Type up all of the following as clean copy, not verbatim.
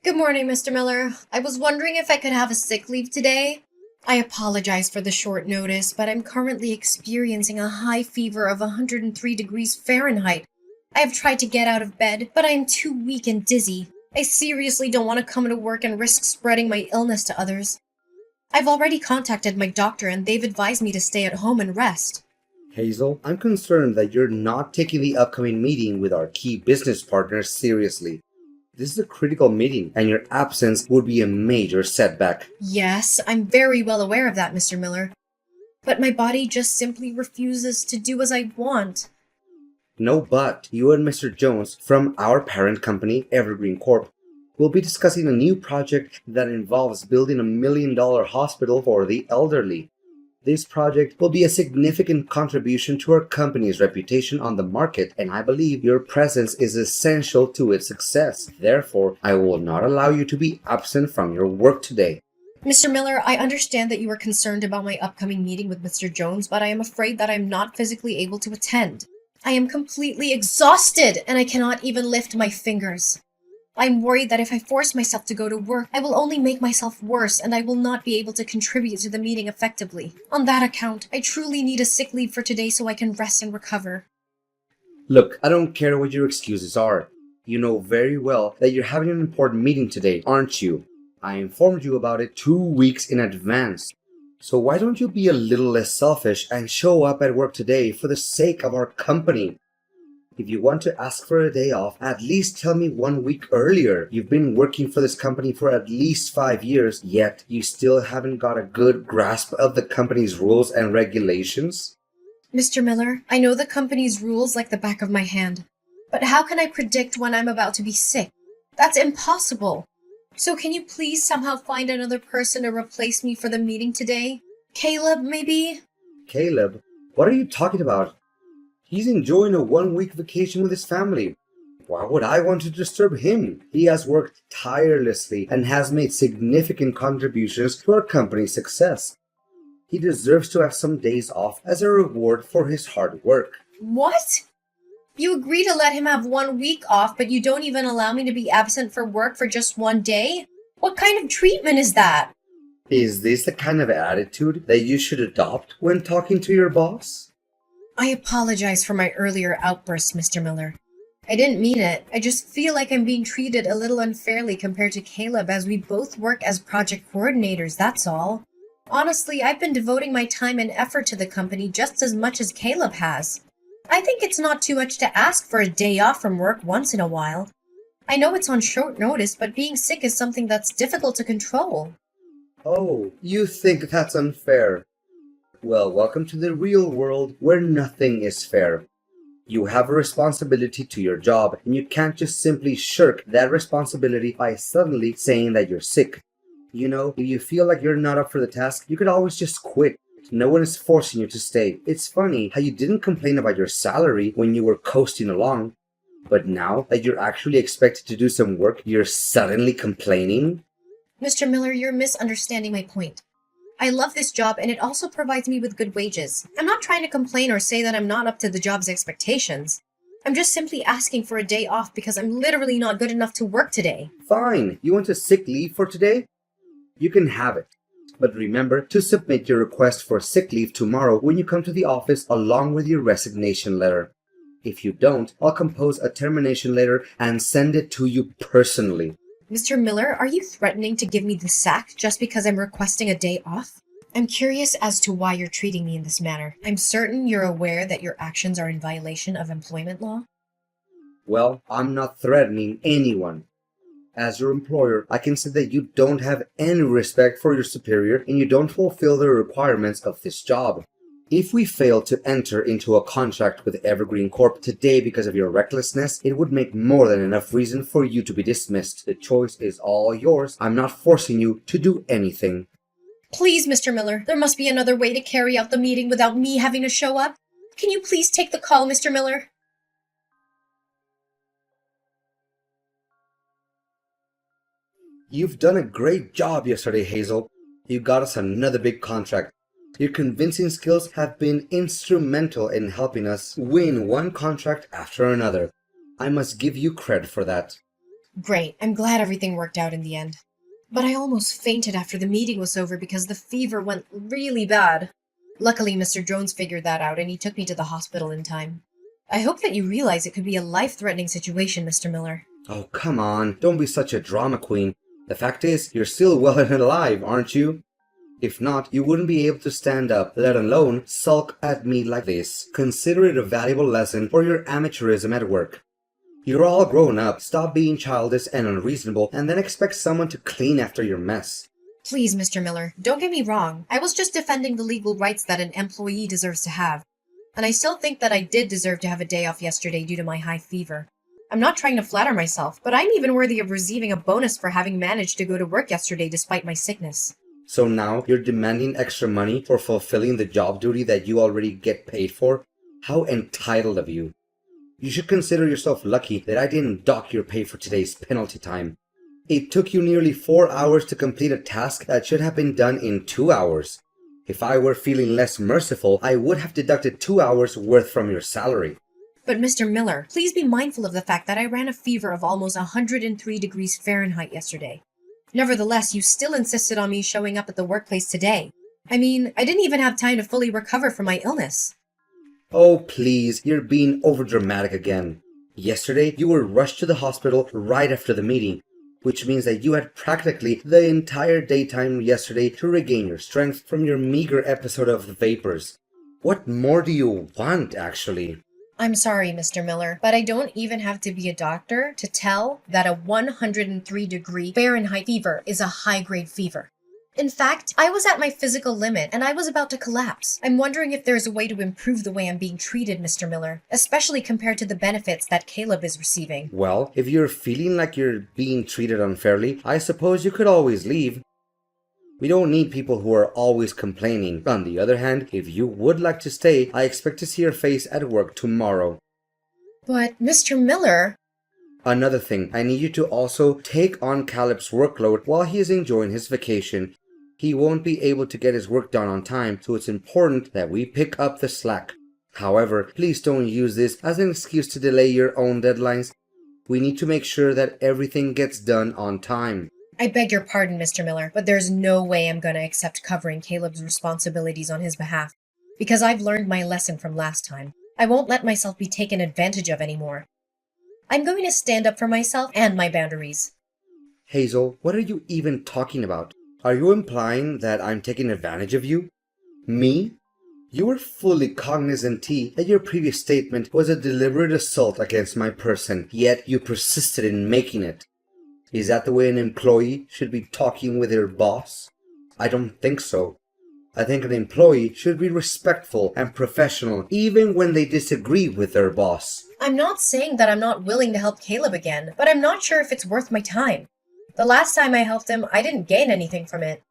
Good morning, Mr. Miller. I was wondering if I could have a sick leave today. I apologize for the short notice, but I'm currently experiencing a high fever of 103 degrees Fahrenheit. I have tried to get out of bed, but I am too weak and dizzy. I seriously don't want to come to work and risk spreading my illness to others. I've already contacted my doctor and they've advised me to stay at home and rest. Hazel, I'm concerned that you're not taking the upcoming meeting with our key business partners seriously. This is a critical meeting, and your absence would be a major setback. Yes, I'm very well aware of that, Mr. Miller. But my body just simply refuses to do as I want. No, but you and Mr. Jones from our parent company, Evergreen Corp, will be discussing a new project that involves building a $1 million hospital for the elderly. This project will be a significant contribution to our company's reputation on the market, and I believe your presence is essential to its success. Therefore, I will not allow you to be absent from your work today. Mr. Miller, I understand that you are concerned about my upcoming meeting with Mr. Jones, but I am afraid that I am not physically able to attend. I am completely exhausted, and I cannot even lift my fingers. I'm worried that if I force myself to go to work, I will only make myself worse and I will not be able to contribute to the meeting effectively. On that account, I truly need a sick leave for today so I can rest and recover. Look, I don't care what your excuses are. You know very well that you're having an important meeting today, aren't you? I informed you about it 2 weeks in advance. So why don't you be a little less selfish and show up at work today for the sake of our company? If you want to ask for a day off, at least tell me 1 week earlier. You've been working for this company for at least 5 years, yet you still haven't got a good grasp of the company's rules and regulations? Mr. Miller, I know the company's rules like the back of my hand. But how can I predict when I'm about to be sick? That's impossible. So can you please somehow find another person to replace me for the meeting today? Caleb, maybe? Caleb? What are you talking about? He's enjoying a 1 week vacation with his family. Why would I want to disturb him? He has worked tirelessly and has made significant contributions to our company's success. He deserves to have some days off as a reward for his hard work. What? You agree to let him have 1 week off, but you don't even allow me to be absent for work for just 1 day? What kind of treatment is that? Is this the kind of attitude that you should adopt when talking to your boss? I apologize for my earlier outburst, Mr. Miller. I didn't mean it. I just feel like I'm being treated a little unfairly compared to Caleb as we both work as project coordinators, that's all. Honestly, I've been devoting my time and effort to the company just as much as Caleb has. I think it's not too much to ask for a day off from work once in a while. I know it's on short notice, but being sick is something that's difficult to control. Oh, you think that's unfair? Well, welcome to the real world where nothing is fair. You have a responsibility to your job, and you can't just simply shirk that responsibility by suddenly saying that you're sick. You know, if you feel like you're not up for the task, you could always just quit. No one is forcing you to stay. It's funny how you didn't complain about your salary when you were coasting along, but now that you're actually expected to do some work, you're suddenly complaining? Mr. Miller, you're misunderstanding my point. I love this job and it also provides me with good wages. I'm not trying to complain or say that I'm not up to the job's expectations. I'm just simply asking for a day off because I'm literally not good enough to work today. Fine, you want a sick leave for today? You can have it. But remember to submit your request for sick leave tomorrow when you come to the office along with your resignation letter. If you don't, I'll compose a termination letter and send it to you personally. Mr. Miller, are you threatening to give me the sack just because I'm requesting a day off? I'm curious as to why you're treating me in this manner. I'm certain you're aware that your actions are in violation of employment law. Well, I'm not threatening anyone. As your employer, I can say that you don't have any respect for your superior and you don't fulfill the requirements of this job. If we fail to enter into a contract with Evergreen Corp today because of your recklessness, it would make more than enough reason for you to be dismissed. The choice is all yours. I'm not forcing you to do anything. Please, Mr. Miller, there must be another way to carry out the meeting without me having to show up. Can you please take the call, Mr. Miller? You've done a great job yesterday, Hazel. You got us another big contract. Your convincing skills have been instrumental in helping us win one contract after another. I must give you credit for that. Great, I'm glad everything worked out in the end. But I almost fainted after the meeting was over because the fever went really bad. Luckily, Mr. Jones figured that out and he took me to the hospital in time. I hope that you realize it could be a life-threatening situation, Mr. Miller. Oh, come on. Don't be such a drama queen. The fact is, you're still well and alive, aren't you? If not, you wouldn't be able to stand up, let alone sulk at me like this. Consider it a valuable lesson for your amateurism at work. You're all grown up, stop being childish and unreasonable, and then expect someone to clean after your mess. Please, Mr. Miller, don't get me wrong. I was just defending the legal rights that an employee deserves to have. And I still think that I did deserve to have a day off yesterday due to my high fever. I'm not trying to flatter myself, but I'm even worthy of receiving a bonus for having managed to go to work yesterday despite my sickness. So now you're demanding extra money for fulfilling the job duty that you already get paid for? How entitled of you. You should consider yourself lucky that I didn't dock your pay for today's penalty time. It took you nearly 4 hours to complete a task that should have been done in 2 hours. If I were feeling less merciful, I would have deducted 2 hours worth from your salary. But Mr. Miller, please be mindful of the fact that I ran a fever of almost 103 degrees Fahrenheit yesterday. Nevertheless, you still insisted on me showing up at the workplace today. I mean, I didn't even have time to fully recover from my illness. Oh, please, you're being overdramatic again. Yesterday, you were rushed to the hospital right after the meeting, which means that you had practically the entire daytime yesterday to regain your strength from your meager episode of the vapors. What more do you want, actually? I'm sorry, Mr. Miller, but I don't even have to be a doctor to tell that a 103-degree Fahrenheit fever is a high-grade fever. In fact, I was at my physical limit and I was about to collapse. I'm wondering if there's a way to improve the way I'm being treated, Mr. Miller, especially compared to the benefits that Caleb is receiving. Well, if you're feeling like you're being treated unfairly, I suppose you could always leave. We don't need people who are always complaining. On the other hand, if you would like to stay, I expect to see your face at work tomorrow. But, Mr. Miller... Another thing, I need you to also take on Caleb's workload while he is enjoying his vacation. He won't be able to get his work done on time, so it's important that we pick up the slack. However, please don't use this as an excuse to delay your own deadlines. We need to make sure that everything gets done on time. I beg your pardon, Mr. Miller, but there's no way I'm going to accept covering Caleb's responsibilities on his behalf, because I've learned my lesson from last time. I won't let myself be taken advantage of anymore. I'm going to stand up for myself and my boundaries. Hazel, what are you even talking about? Are you implying that I'm taking advantage of you? Me? You were fully cognizant, T, that your previous statement was a deliberate assault against my person, yet you persisted in making it. Is that the way an employee should be talking with their boss? I don't think so. I think an employee should be respectful and professional even when they disagree with their boss. I'm not saying that I'm not willing to help Caleb again, but I'm not sure if it's worth my time. The last time I helped him, I didn't gain anything from it.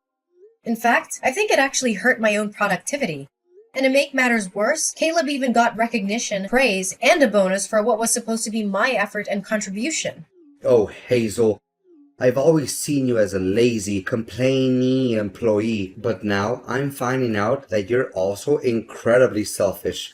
In fact, I think it actually hurt my own productivity. And to make matters worse, Caleb even got recognition, praise, and a bonus for what was supposed to be my effort and contribution. Oh, Hazel. I've always seen you as a lazy, complaining employee, but now I'm finding out that you're also incredibly selfish.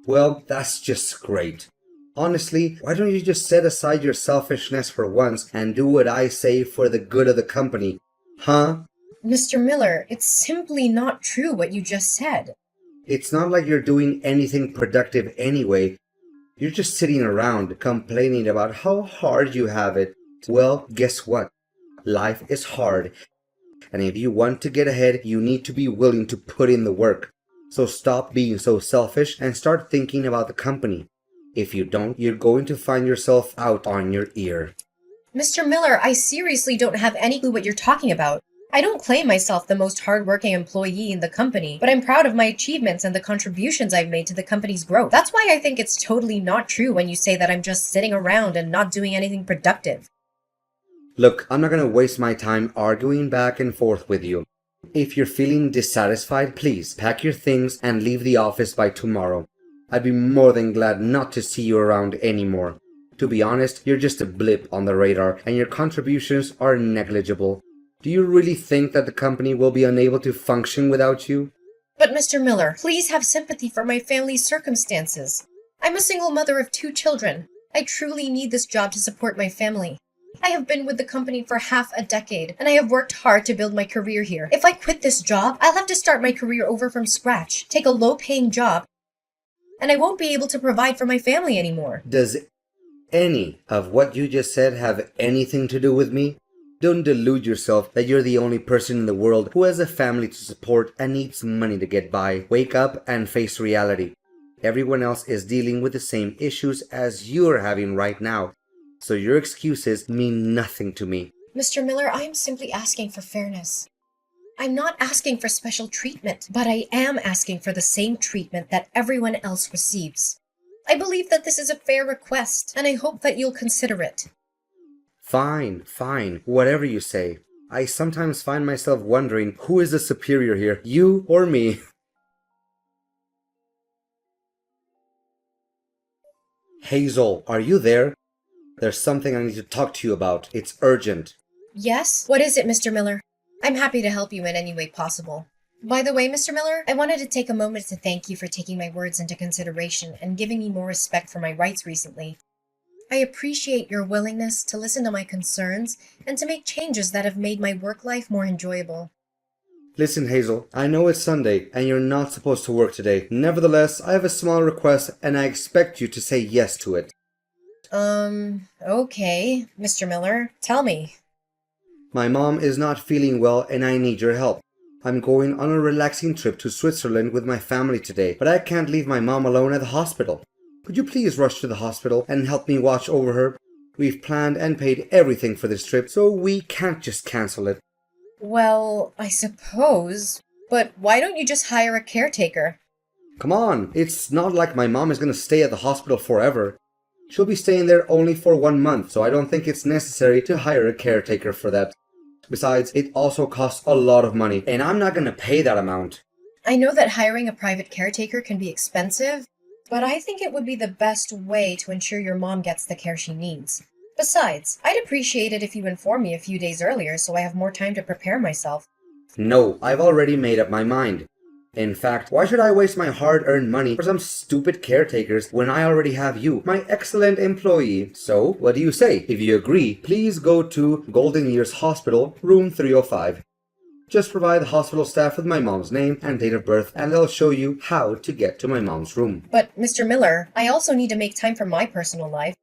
Well, that's just great. Honestly, why don't you just set aside your selfishness for once and do what I say for the good of the company? Huh? Mr. Miller, it's simply not true what you just said. It's not like you're doing anything productive anyway. You're just sitting around complaining about how hard you have it. Well, guess what? Life is hard. And if you want to get ahead, you need to be willing to put in the work. So stop being so selfish and start thinking about the company. If you don't, you're going to find yourself out on your ear. Mr. Miller, I seriously don't have any clue what you're talking about. I don't claim myself the most hardworking employee in the company, but I'm proud of my achievements and the contributions I've made to the company's growth. That's why I think it's totally not true when you say that I'm just sitting around and not doing anything productive. Look, I'm not going to waste my time arguing back and forth with you. If you're feeling dissatisfied, please pack your things and leave the office by tomorrow. I'd be more than glad not to see you around anymore. To be honest, you're just a blip on the radar and your contributions are negligible. Do you really think that the company will be unable to function without you? But Mr. Miller, please have sympathy for my family's circumstances. I'm a single mother of 2 children. I truly need this job to support my family. I have been with the company for half a decade, and I have worked hard to build my career here. If I quit this job, I'll have to start my career over from scratch, take a low-paying job, and I won't be able to provide for my family anymore. Does any of what you just said have anything to do with me? Don't delude yourself that you're the only person in the world who has a family to support and needs money to get by. Wake up and face reality. Everyone else is dealing with the same issues as you're having right now, so your excuses mean nothing to me. Mr. Miller, I am simply asking for fairness. I'm not asking for special treatment, but I am asking for the same treatment that everyone else receives. I believe that this is a fair request, and I hope that you'll consider it. Fine, whatever you say. I sometimes find myself wondering who is the superior here, you or me? Hazel, are you there? There's something I need to talk to you about. It's urgent. Yes? What is it, Mr. Miller? I'm happy to help you in any way possible. By the way, Mr. Miller, I wanted to take a moment to thank you for taking my words into consideration and giving me more respect for my rights recently. I appreciate your willingness to listen to my concerns and to make changes that have made my work life more enjoyable. Listen, Hazel, I know it's Sunday and you're not supposed to work today. Nevertheless, I have a small request and I expect you to say yes to it. Okay, Mr. Miller, tell me. My mom is not feeling well and I need your help. I'm going on a relaxing trip to Switzerland with my family today, but I can't leave my mom alone at the hospital. Could you please rush to the hospital and help me watch over her? We've planned and paid everything for this trip, so we can't just cancel it. Well, I suppose, but why don't you just hire a caretaker? Come on, it's not like my mom is going to stay at the hospital forever. She'll be staying there only for 1 month, so I don't think it's necessary to hire a caretaker for that. Besides, it also costs a lot of money, and I'm not going to pay that amount. I know that hiring a private caretaker can be expensive, but I think it would be the best way to ensure your mom gets the care she needs. Besides, I'd appreciate it if you inform me a few days earlier so I have more time to prepare myself. No, I've already made up my mind. In fact, why should I waste my hard-earned money for some stupid caretakers when I already have you, my excellent employee? So, what do you say? If you agree, please go to Golden Years Hospital, room 305. Just provide the hospital staff with my mom's name and date of birth, and they'll show you how to get to my mom's room. But, Mr. Miller, I also need to make time for my personal life.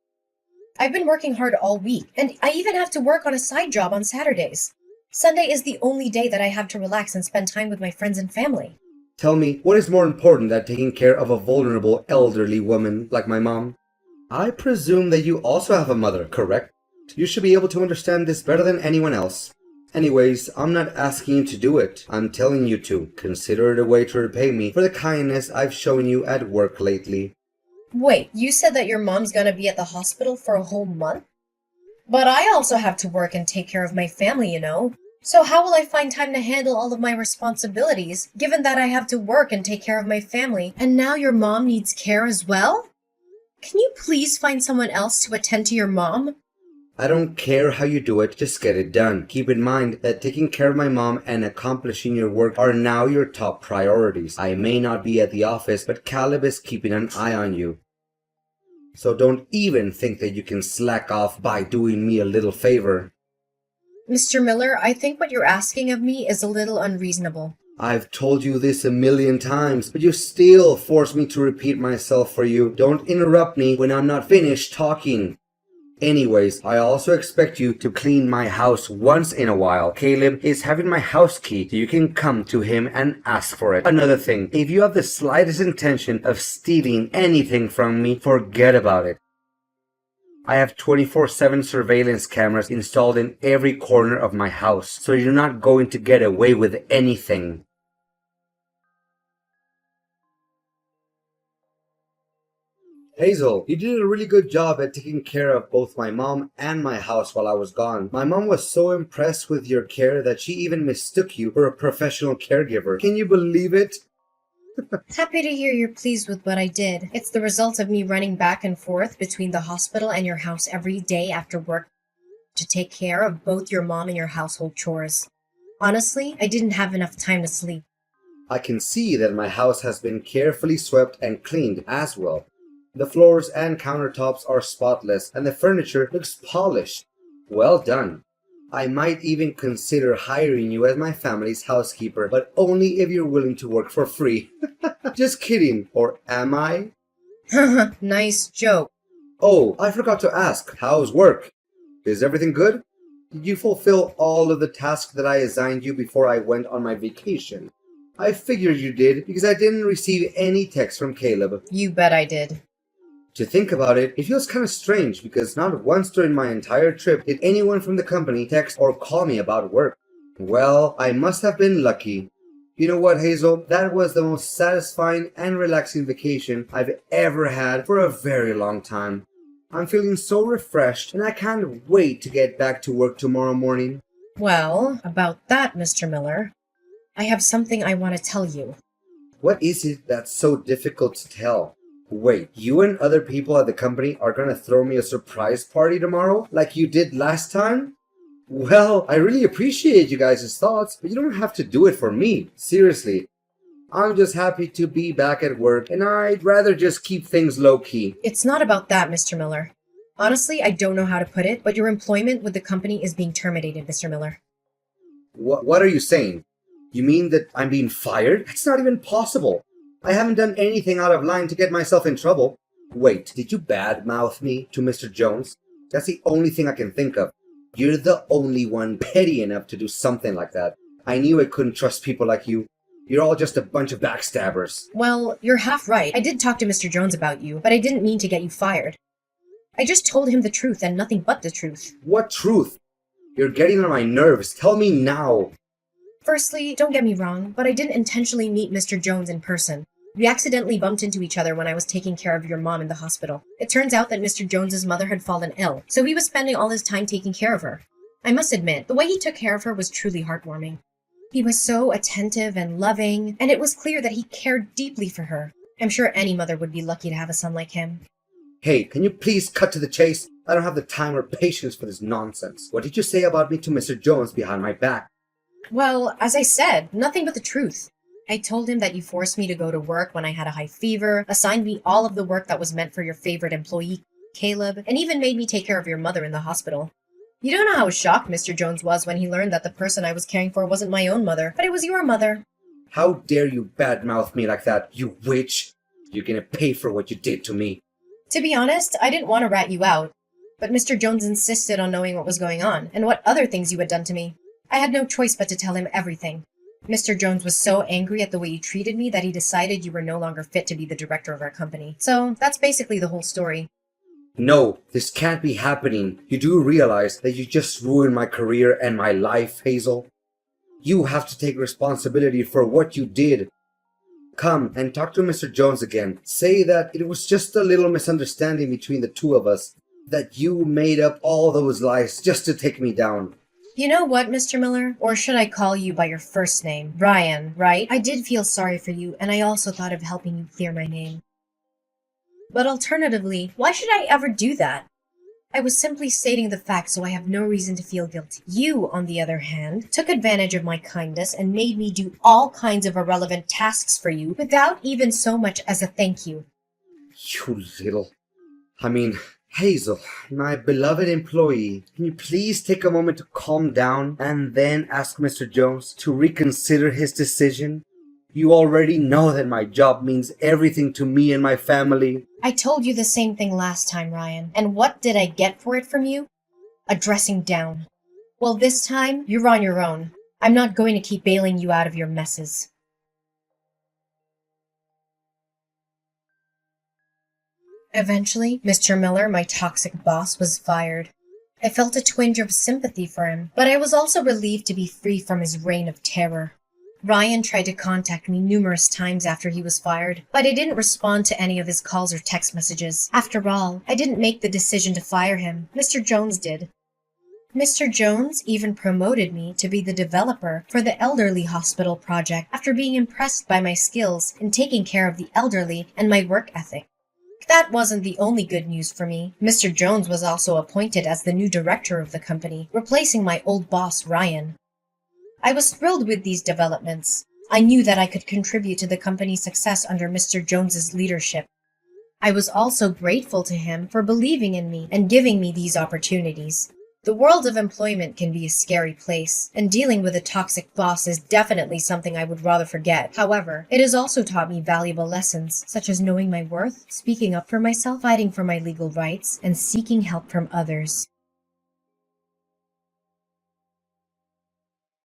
I've been working hard all week, and I even have to work on a side job on Saturdays. Sunday is the only day that I have to relax and spend time with my friends and family. Tell me, what is more important than taking care of a vulnerable elderly woman like my mom? I presume that you also have a mother, correct? You should be able to understand this better than anyone else. Anyways, I'm not asking you to do it. I'm telling you to. Consider it a way to repay me for the kindness I've shown you at work lately. Wait, you said that your mom's gonna be at the hospital for a whole month? But I also have to work and take care of my family, you know. So how will I find time to handle all of my responsibilities, given that I have to work and take care of my family, and now your mom needs care as well? Can you please find someone else to attend to your mom? I don't care how you do it, just get it done. Keep in mind that taking care of my mom and accomplishing your work are now your top priorities. I may not be at the office, but Caleb is keeping an eye on you. So don't even think that you can slack off by doing me a little favor. Mr. Miller, I think what you're asking of me is a little unreasonable. I've told you this a million times, but you still force me to repeat myself for you. Don't interrupt me when I'm not finished talking. Anyways, I also expect you to clean my house once in a while. Caleb is having my house key, so you can come to him and ask for it. Another thing, if you have the slightest intention of stealing anything from me, forget about it. I have 24/7 surveillance cameras installed in every corner of my house, so you're not going to get away with anything. Hazel, you did a really good job at taking care of both my mom and my house while I was gone. My mom was so impressed with your care that she even mistook you for a professional caregiver. Can you believe it? Happy to hear you're pleased with what I did. It's the result of me running back and forth between the hospital and your house every day after work to take care of both your mom and your household chores. Honestly, I didn't have enough time to sleep. I can see that my house has been carefully swept and cleaned as well. The floors and countertops are spotless and the furniture looks polished. Well done. I might even consider hiring you as my family's housekeeper, but only if you're willing to work for free. Just kidding, or am I? Nice joke. Oh, I forgot to ask, how's work? Is everything good? Did you fulfill all of the tasks that I assigned you before I went on my vacation? I figured you did because I didn't receive any text from Caleb. You bet I did. To think about it, it feels kind of strange because not once during my entire trip did anyone from the company text or call me about work. Well, I must have been lucky. You know what, Hazel? That was the most satisfying and relaxing vacation I've ever had for a very long time. I'm feeling so refreshed and I can't wait to get back to work tomorrow morning. Well, about that, Mr. Miller, I have something I want to tell you. What is it that's so difficult to tell? Wait, you and other people at the company are gonna throw me a surprise party tomorrow, like you did last time? Well, I really appreciate you guys' thoughts, but you don't have to do it for me. Seriously. I'm just happy to be back at work, and I'd rather just keep things low-key. It's not about that, Mr. Miller. Honestly, I don't know how to put it, but your employment with the company is being terminated, Mr. Miller. What are you saying? You mean that I'm being fired? That's not even possible. I haven't done anything out of line to get myself in trouble. Wait, did you badmouth me to Mr. Jones? That's the only thing I can think of. You're the only one petty enough to do something like that. I knew I couldn't trust people like you. You're all just a bunch of backstabbers. Well, you're half right. I did talk to Mr. Jones about you, but I didn't mean to get you fired. I just told him the truth and nothing but the truth. What truth? You're getting on my nerves. Tell me now. Firstly, don't get me wrong, but I didn't intentionally meet Mr. Jones in person. We accidentally bumped into each other when I was taking care of your mom in the hospital. It turns out that Mr. Jones's mother had fallen ill, so he was spending all his time taking care of her. I must admit, the way he took care of her was truly heartwarming. He was so attentive and loving, and it was clear that he cared deeply for her. I'm sure any mother would be lucky to have a son like him. Hey, can you please cut to the chase? I don't have the time or patience for this nonsense. What did you say about me to Mr. Jones behind my back? Well, as I said, nothing but the truth. I told him that you forced me to go to work when I had a high fever, assigned me all of the work that was meant for your favorite employee, Caleb, and even made me take care of your mother in the hospital. You don't know how shocked Mr. Jones was when he learned that the person I was caring for wasn't my own mother, but it was your mother. How dare you badmouth me like that, you witch! You're gonna pay for what you did to me. To be honest, I didn't want to rat you out, but Mr. Jones insisted on knowing what was going on and what other things you had done to me. I had no choice but to tell him everything. Mr. Jones was so angry at the way you treated me that he decided you were no longer fit to be the director of our company. So that's basically the whole story. No, this can't be happening. You do realize that you just ruined my career and my life, Hazel? You have to take responsibility for what you did. Come and talk to Mr. Jones again. Say that it was just a little misunderstanding between the two of us. That you made up all those lies just to take me down. You know what, Mr. Miller? Or should I call you by your first name? Ryan, right? I did feel sorry for you, and I also thought of helping you clear my name. But alternatively, why should I ever do that? I was simply stating the facts, so I have no reason to feel guilty. You, on the other hand, took advantage of my kindness and made me do all kinds of irrelevant tasks for you without even so much as a thank you. You little... Hazel, my beloved employee, can you please take a moment to calm down and then ask Mr. Jones to reconsider his decision? You already know that my job means everything to me and my family. I told you the same thing last time, Ryan. And what did I get for it from you? A dressing down. Well, this time, you're on your own. I'm not going to keep bailing you out of your messes. Eventually, Mr. Miller, my toxic boss, was fired. I felt a twinge of sympathy for him, but I was also relieved to be free from his reign of terror. Ryan tried to contact me numerous times after he was fired, but I didn't respond to any of his calls or text messages. After all, I didn't make the decision to fire him. Mr. Jones did. Mr. Jones even promoted me to be the developer for the elderly hospital project after being impressed by my skills in taking care of the elderly and my work ethic. That wasn't the only good news for me. Mr. Jones was also appointed as the new director of the company, replacing my old boss, Ryan. I was thrilled with these developments. I knew that I could contribute to the company's success under Mr. Jones's leadership. I was also grateful to him for believing in me and giving me these opportunities. The world of employment can be a scary place, and dealing with a toxic boss is definitely something I would rather forget. However, it has also taught me valuable lessons, such as knowing my worth, speaking up for myself, fighting for my legal rights, and seeking help from others.